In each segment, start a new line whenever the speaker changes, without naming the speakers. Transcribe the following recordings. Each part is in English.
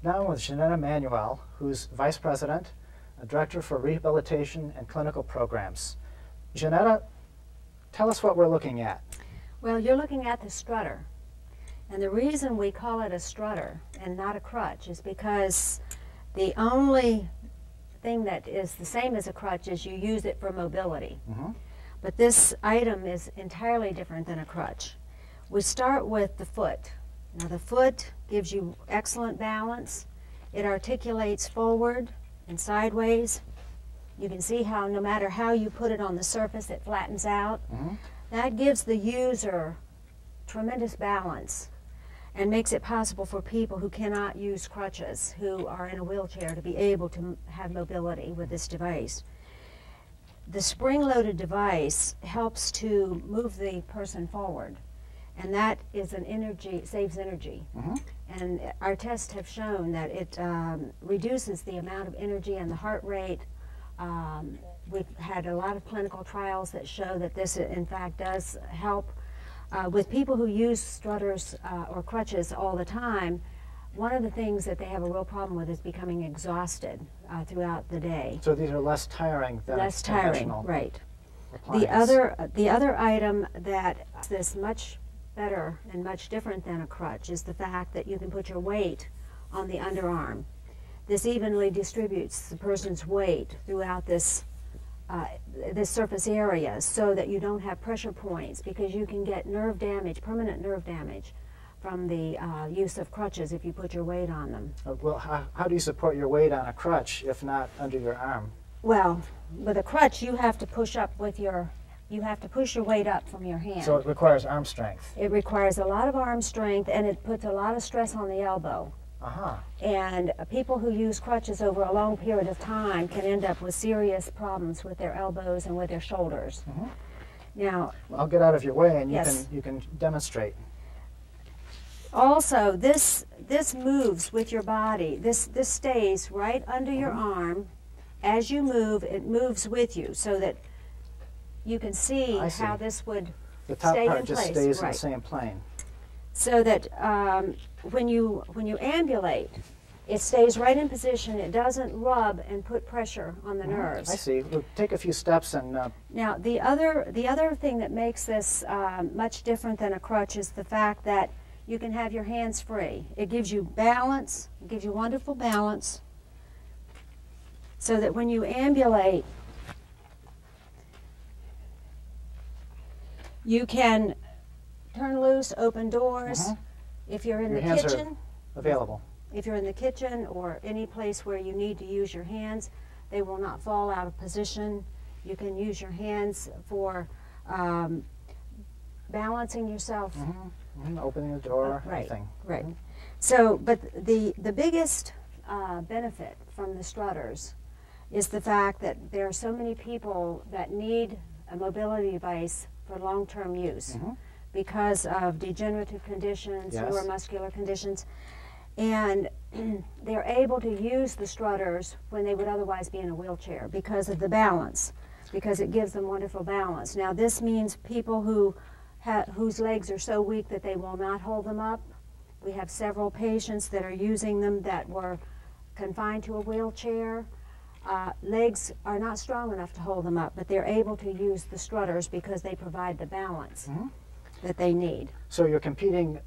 Now I'm with Jeanetta Manuel, who's Vice President, Director for Rehabilitation and Clinical Programs. Jeanetta, tell us what we're looking at.
Well, you're looking at the strutter. And the reason we call it a strutter and not a crutch is because the only thing that is the same as a crutch is you use it for mobility. But this item is entirely different than a crutch. We start with the foot. Now the foot gives you excellent balance. It articulates forward and sideways. You can see how no matter how you put it on the surface, it flattens out. That gives the user tremendous balance and makes it possible for people who cannot use crutches, who are in a wheelchair, to be able to have mobility with this device. The spring-loaded device helps to move the person forward, and that is an energy, saves energy. And our tests have shown that it reduces the amount of energy and the heart rate. We've had a lot of clinical trials that show that this in fact does help. With people who use strutters or crutches all the time, one of the things that they have a real problem with is becoming exhausted throughout the day.
So these are less tiring than
less tiring,
conventional
right.
appliance.
The other item that is much better and much different than a crutch is the fact that you can put your weight on the underarm. This evenly distributes the person's weight throughout this surface area so that you don't have pressure points, because you can get nerve damage, permanent nerve damage, from the use of crutches if you put your weight on them.
Well, how do you support your weight on a crutch if not under your arm?
Well, with a crutch you have to push up with your, you have to push your weight up from your hand.
So it requires arm strength.
It requires a lot of arm strength, and it puts a lot of stress on the elbow. And people who use crutches over a long period of time can end up with serious problems with their elbows and with their shoulders. Now,
I'll get out of your way and
yes.
you can demonstrate.
Also, this moves with your body. This stays right under your arm. As you move, it moves with you, so that you can see how this would
the top
stay
part
in
just
place.
stays in the same plane.
So that when you ambulate, it stays right in position. It doesn't rub and put pressure on the nerves.
I see. We'll take a few steps and.
Now, the other thing that makes this much different than a crutch is the fact that you can have your hands free. It gives you balance. It gives you wonderful balance, so that when you ambulate, you can turn loose, open doors. If you're in
your
the
hands
kitchen,
are available.
If you're in the kitchen or any place where you need to use your hands, they will not fall out of position. You can use your hands for balancing yourself.
Opening the door,
right,
everything.
Right. So, but the biggest benefit from the strutters is the fact that there are so many people that need a mobility device for long-term use because of degenerative conditions, neuromuscular conditions, and they're able to use the strutters when they would otherwise be in a wheelchair because of the balance, because it gives them wonderful balance. Now, this means people whose legs are so weak that they will not hold them up. We have several patients that are using them that were confined to a wheelchair. Legs are not strong enough to hold them up, but they're able to use the strutters because they provide the balance that they need.
So you're competing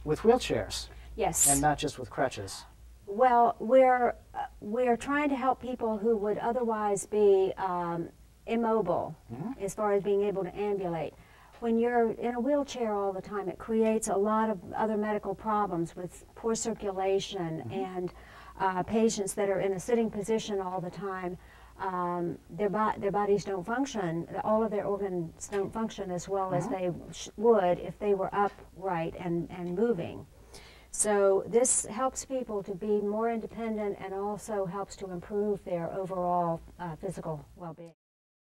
with wheelchairs?
Yes.
And not just with crutches?
Well, we're trying to help people who would otherwise be immobile as far as being able to ambulate. When you're in a wheelchair all the time, it creates a lot of other medical problems with poor circulation and patients that are in a sitting position all the time. Their bodies don't function, all of their organs don't function as well as they would if they were upright and moving. So this helps people to be more independent and also helps to improve their overall physical well-being.